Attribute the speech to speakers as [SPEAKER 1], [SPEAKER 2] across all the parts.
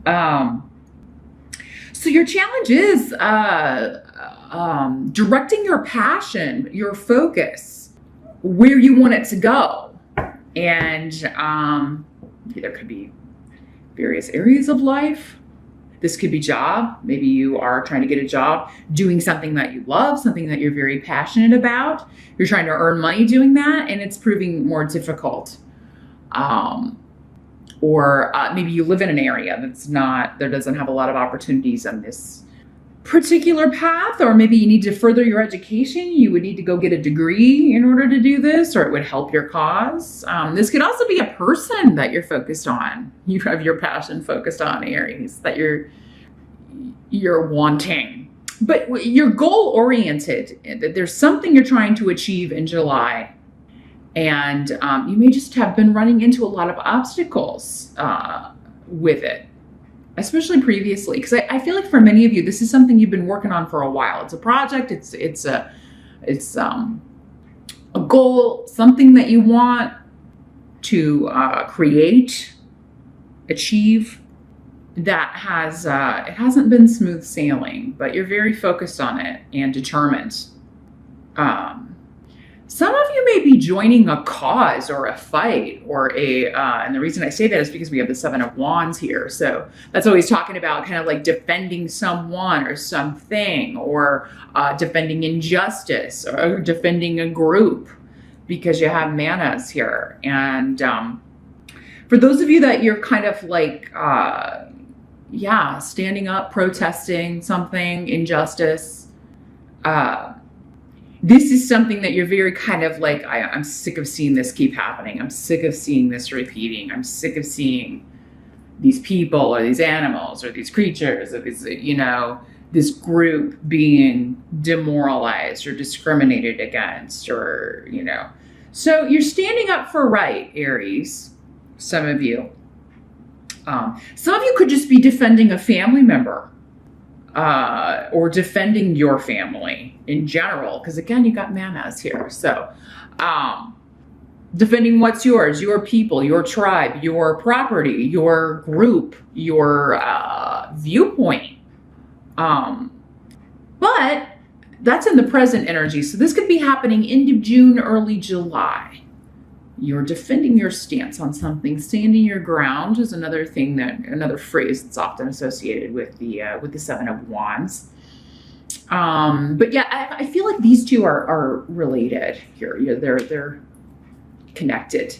[SPEAKER 1] So your challenge is directing your passion, your focus, where you want it to go. And there could be various areas of life. This could be job. Maybe you are trying to get a job doing something that you love, something that you're very passionate about. You're trying to earn money doing that, and it's proving more difficult. Or maybe you live in an area there doesn't have a lot of opportunities on this particular path, or maybe you need to further your education. You would need to go get a degree in order to do this, or it would help your cause. This could also be a person that you're focused on. You have your passion focused on, Aries, that you're wanting. But you're goal-oriented. There's something you're trying to achieve in July. And you may just have been running into a lot of obstacles with it, especially previously. Because I feel like for many of you, this is something you've been working on for a while. It's a project. It's a goal, something that you want to create, achieve. That has it hasn't been smooth sailing, but you're very focused on it and determined. Some of you may be joining a cause or a fight or and the reason I say that is because we have the Seven of Wands here. So that's always talking about kind of like defending someone or something, or defending injustice, or defending a group, because you have manas here. And for those of you that you're kind of like, standing up, protesting something, injustice, this is something that you're very kind of like, I'm sick of seeing this keep happening. I'm sick of seeing this repeating. I'm sick of seeing these people or these animals or these creatures or these, this group being demoralized or discriminated against, or, So you're standing up for right, Aries, some of you. Some of you could just be defending a family member. Or defending your family in general, because again, you got manas here. So defending what's yours, your people, your tribe, your property, your group, your viewpoint. But that's in the present energy. So this could be happening end of June, early July. You're defending your stance on something. Standing your ground is another thing, another phrase that's often associated with the Seven of Wands. But yeah, I feel like these two are related here. They're connected.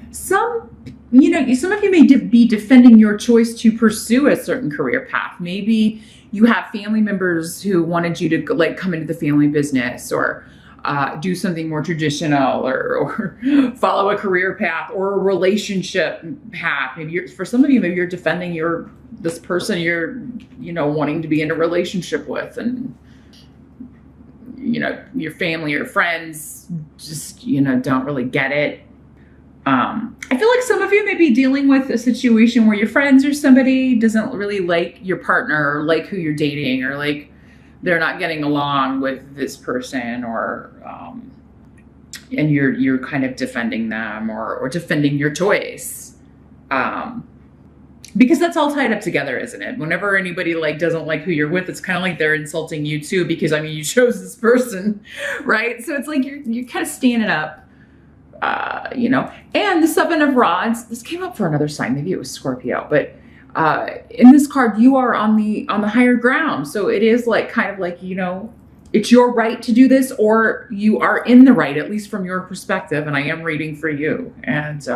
[SPEAKER 1] Some of you may be defending your choice to pursue a certain career path. Maybe you have family members who wanted you to come into the family business, or do something more traditional, or follow a career path or a relationship path. Maybe for some of you, maybe you're defending this person you're, wanting to be in a relationship with, and, your family or friends just, don't really get it. I feel like some of you may be dealing with a situation where your friends or somebody doesn't really like your partner, or like who you're dating, or like they're not getting along with this person, or and you're kind of defending them, or defending your choice, because that's all tied up together, isn't it? Whenever anybody doesn't like who you're with, it's kind of like they're insulting you too, because you chose this person, right? So it's like you're kind of standing up, And the Seven of Rods, this came up for another sign, maybe it was Scorpio, but in this card, you are on the higher ground. So it is it's your right to do this, or you are in the right, at least from your perspective. And I am reading for you. And,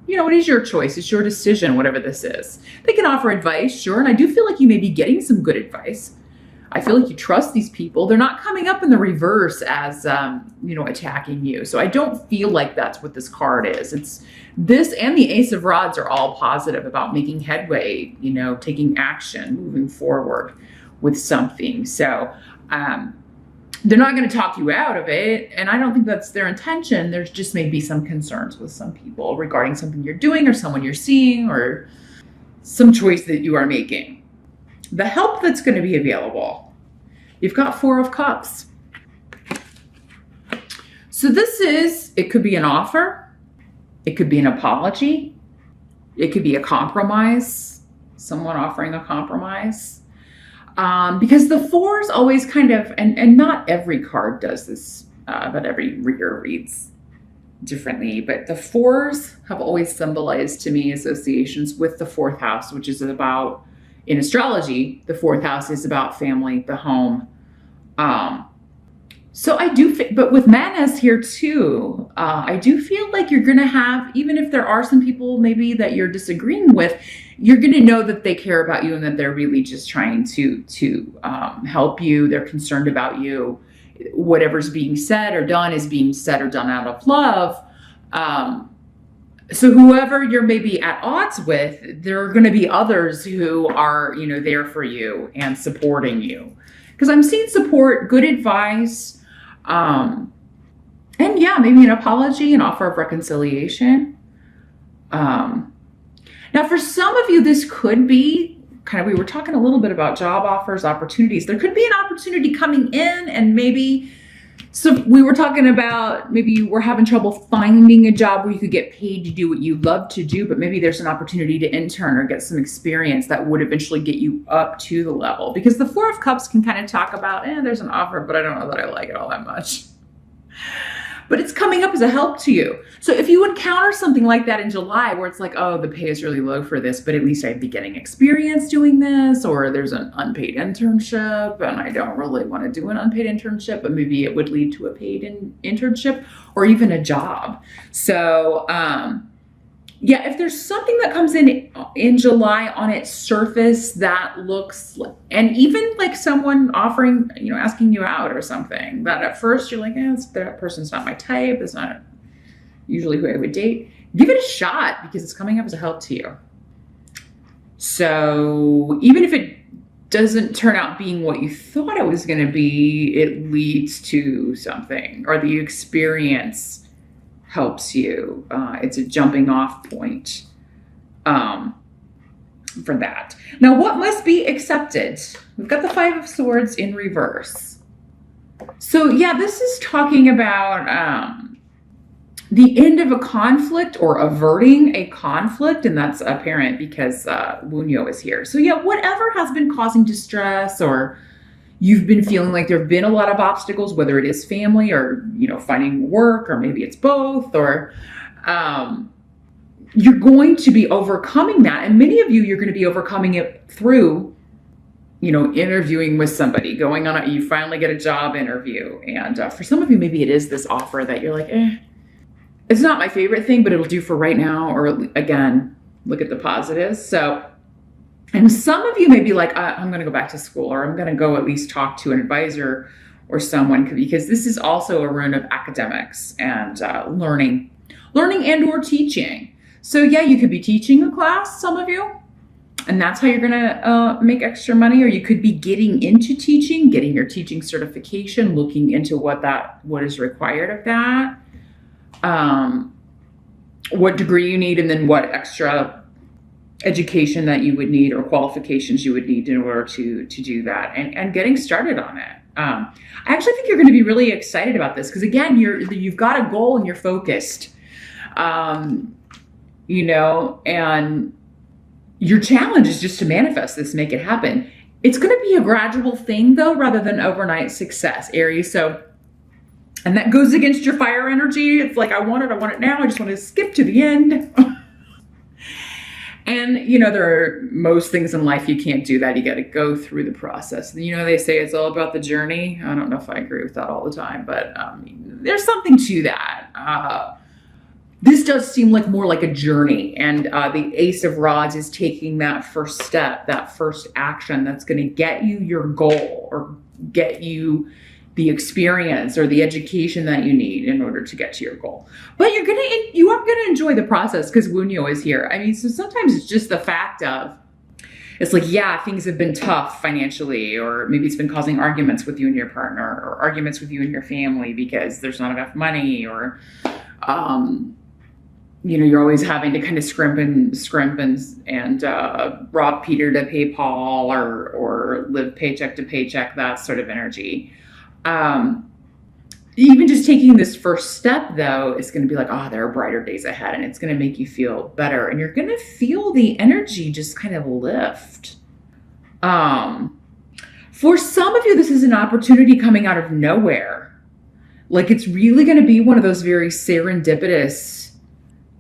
[SPEAKER 1] it is your choice. It's your decision, whatever this is. They can offer advice, sure. And I do feel like you may be getting some good advice. I feel like you trust these people. They're not coming up in the reverse as, attacking you. So I don't feel like that's what this card is. It's this, and the Ace of Rods are all positive about making headway, taking action, moving forward with something. So they're not going to talk you out of it. And I don't think that's their intention. There's just maybe some concerns with some people regarding something you're doing, or someone you're seeing, or some choice that you are making. The help that's going to be available. You've got Four of Cups. So it could be an offer. It could be an apology. It could be a compromise, someone offering a compromise. Because the fours always kind of, and not every card does this, but every reader reads differently, but the fours have always symbolized to me associations with the fourth house, which is about, in astrology, the fourth house is about family, the home. So I do, but with madness here too, I do feel like you're going to have, even if there are some people maybe that you're disagreeing with, you're going to know that they care about you and that they're really just trying to help you. They're concerned about you. Whatever's being said or done is being said or done out of love. So whoever you're maybe at odds with, there are going to be others who are, you know, there for you and supporting you. Because I'm seeing support, good advice, and yeah, maybe an apology, an offer of reconciliation. Now, for some of you, this could be kind of, we were talking a little bit about job offers, opportunities. There could be an opportunity coming in, and maybe, so we were talking about maybe you were having trouble finding a job where you could get paid to do what you love to do, but maybe there's an opportunity to intern or get some experience that would eventually get you up to the level. Because the Four of Cups can kind of talk about, there's an offer, but I don't know that I like it all that much. But it's coming up as a help to you. So if you encounter something like that in July where it's like, oh, the pay is really low for this, but at least I'd be getting experience doing this, or there's an unpaid internship and I don't really want to do an unpaid internship, but maybe it would lead to a paid internship or even a job. So yeah, if there's something that comes in July on its surface that looks, and even like someone offering, you know, asking you out or something, that at first you're like, that person's not my type, it's not usually who I would date, give it a shot because it's coming up as a help to you. So even if it doesn't turn out being what you thought it was going to be, it leads to something, or the experience helps you. It's a jumping off point for that. Now, what must be accepted? We've got the Five of Swords in reverse. So yeah, this is talking about the end of a conflict or averting a conflict, and that's apparent because Wunyo is here. So yeah, whatever has been causing distress, or you've been feeling like there have been a lot of obstacles, whether it is family or, you know, finding work, or maybe it's both, or you're going to be overcoming that. And many of you, you're going to be overcoming it through, you know, interviewing with somebody, going on you finally get a job interview. And for some of you, maybe it is this offer that you're like, it's not my favorite thing, but it'll do for right now. Or again, look at the positives. So, and some of you may be like, I'm going to go back to school, or I'm going to go at least talk to an advisor or someone, because this is also a rune of academics and learning and or teaching. So yeah, you could be teaching a class, some of you, and that's how you're going to make extra money. Or you could be getting into teaching, getting your teaching certification, looking into what is required of that, what degree you need, and then what extra education that you would need or qualifications you would need in order to do that, and getting started on it. I actually think you're going to be really excited about this because, again, you've got a goal and you're focused, you know, and your challenge is just to manifest this, make it happen. It's going to be a gradual thing though, rather than overnight success, Aries. So, and that goes against your fire energy. It's like, I want it now. I just want to skip to the end. And, you know, there are most things in life you can't do that. You got to go through the process. You know, they say it's all about the journey. I don't know if I agree with that all the time, but there's something to that. This does seem like more like a journey. And the Ace of Rods is taking that first step, that first action that's going to get you your goal, or get you the experience or the education that you need in order to get to your goal. But you are gonna enjoy the process because Wunyo is here. I mean, so sometimes it's just the fact of, it's like, yeah, things have been tough financially, or maybe it's been causing arguments with you and your partner, or arguments with you and your family because there's not enough money, or you know, you're always having to kind of scrimp and rob Peter to pay Paul, or live paycheck to paycheck, that sort of energy. even just taking this first step, though, is going to be like, oh, there are brighter days ahead, and it's going to make you feel better. And you're going to feel the energy just kind of lift. For some of you, this is an opportunity coming out of nowhere. Like, it's really going to be one of those very serendipitous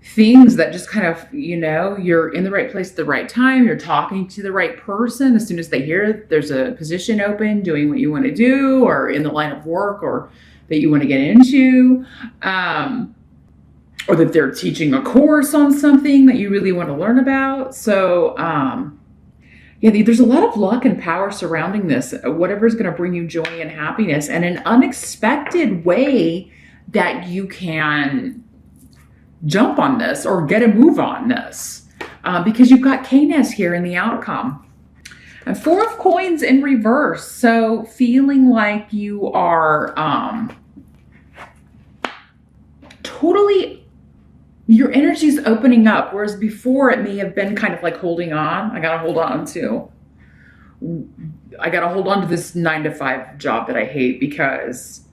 [SPEAKER 1] things that just kind of, you know, you're in the right place at the right time. You're talking to the right person. As soon as they hear there's a position open, doing what you want to do, or in the line of work, or that you want to get into, or that they're teaching a course on something that you really want to learn about. So, yeah, there's a lot of luck and power surrounding this, whatever's going to bring you joy and happiness, and an unexpected way that you can jump on this or get a move on this, because you've got Canis here in the outcome. And 4 of Coins in reverse. So feeling like you are totally, your energy's opening up, whereas before it may have been kind of like holding on. I gotta hold on to this 9-to-5 job that I hate because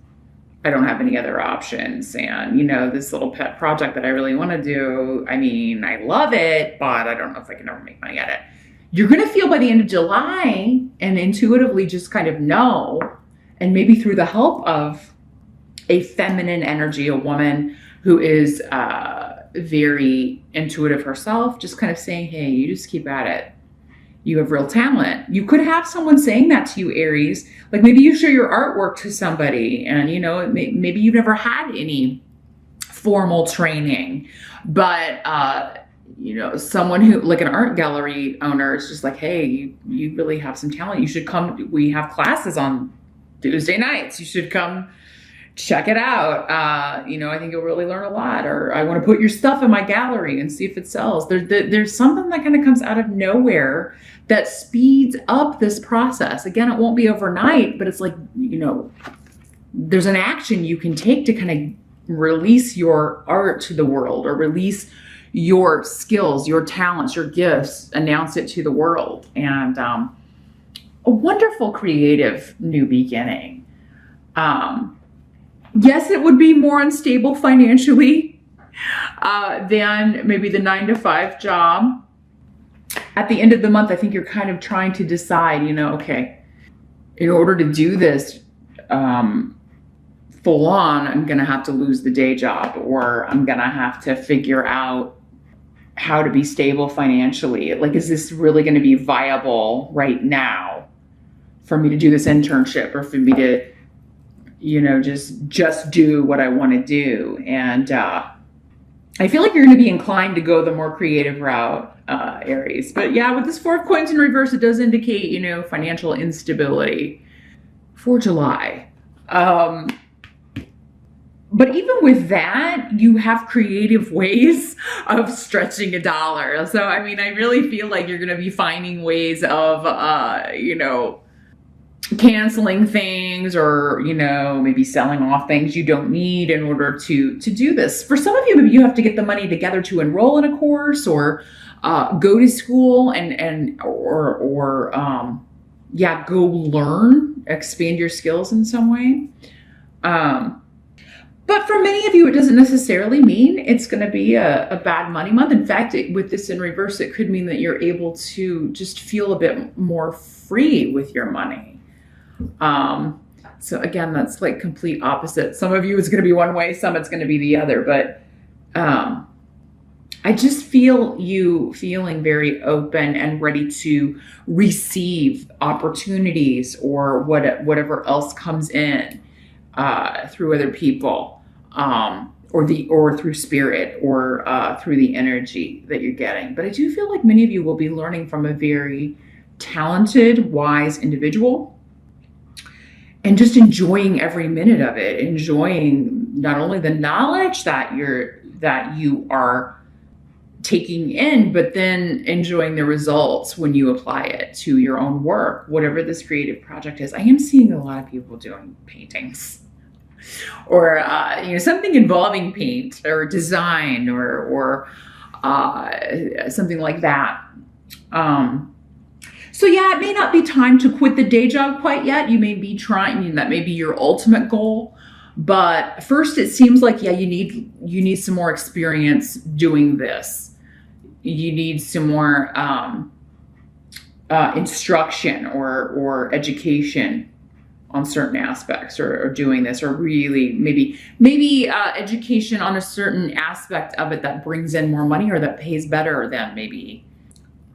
[SPEAKER 1] I don't have any other options. And, you know, this little pet project that I really want to do, I mean, I love it, but I don't know if I can ever make money at it. You're going to feel by the end of July and intuitively just kind of know, and maybe through the help of a feminine energy, a woman who is very intuitive herself, just kind of saying, hey, you just keep at it. You have real talent. You could have someone saying that to you, Aries. Like, maybe you show your artwork to somebody, and, you know, maybe you've never had any formal training, but, you know, someone who, like an art gallery owner, is just like, hey, you really have some talent. You should come. We have classes on Tuesday nights. You should come check it out. You know, I think you'll really learn a lot. Or I want to put your stuff in my gallery and see if it sells. There's something that kind of comes out of nowhere that speeds up this process. Again, it won't be overnight, but it's like, you know, there's an action you can take to kind of release your art to the world, or release your skills, your talents, your gifts, announce it to the world. And a wonderful creative new beginning. Yes, it would be more unstable financially than maybe the 9-to-5 job. At the end of the month, I think you're kind of trying to decide, you know, okay, in order to do this full on, I'm going to have to lose the day job, or I'm going to have to figure out how to be stable financially. Like, is this really going to be viable right now for me to do this internship, or for me to, you know, just do what I want to do? And I feel like you're going to be inclined to go the more creative route, Aries. But yeah, with this 4 of Coins in reverse, it does indicate, you know, financial instability for July. But even with that, you have creative ways of stretching a dollar. So, I mean, I really feel like you're going to be finding ways of, you know, canceling things, or, you know, maybe selling off things you don't need in order to do this. For some of you, maybe you have to get the money together to enroll in a course, or go to school or go learn, expand your skills in some way. But for many of you, it doesn't necessarily mean it's going to be a bad money month. In fact, with this in reverse, it could mean that you're able to just feel a bit more free with your money. So again, that's like complete opposite. Some of you it's going to be one way, some it's going to be the other. But I just feel you feeling very open and ready to receive opportunities, or whatever else comes in through other people. Or through spirit, or through the energy that you're getting. But I do feel like many of you will be learning from a very talented, wise individual, and just enjoying every minute of it, enjoying not only the knowledge that you are taking in, but then enjoying the results when you apply it to your own work, whatever this creative project is. I am seeing a lot of people doing paintings, or you know, something involving paint or design, or something like that. So yeah, it may not be time to quit the day job quite yet. You may be trying, that may be your ultimate goal. But first, it seems like, yeah, you need some more experience doing this. You need some more instruction or education on certain aspects, or doing this, or really maybe education on a certain aspect of it that brings in more money or that pays better than maybe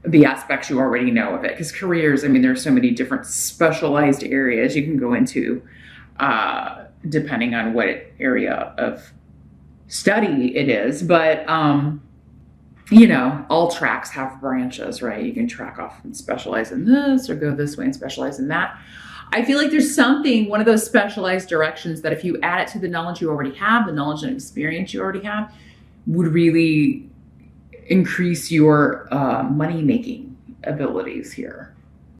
[SPEAKER 1] the aspects you already know of it. Because careers, I mean, there's so many different specialized areas you can go into, depending on what area of study it is. But, you know, all tracks have branches, right? You can track off and specialize in this, or go this way and specialize in that. I feel like there's something, one of those specialized directions that if you add it to the knowledge you already have, the knowledge and experience you already have, would really increase your money-making abilities here.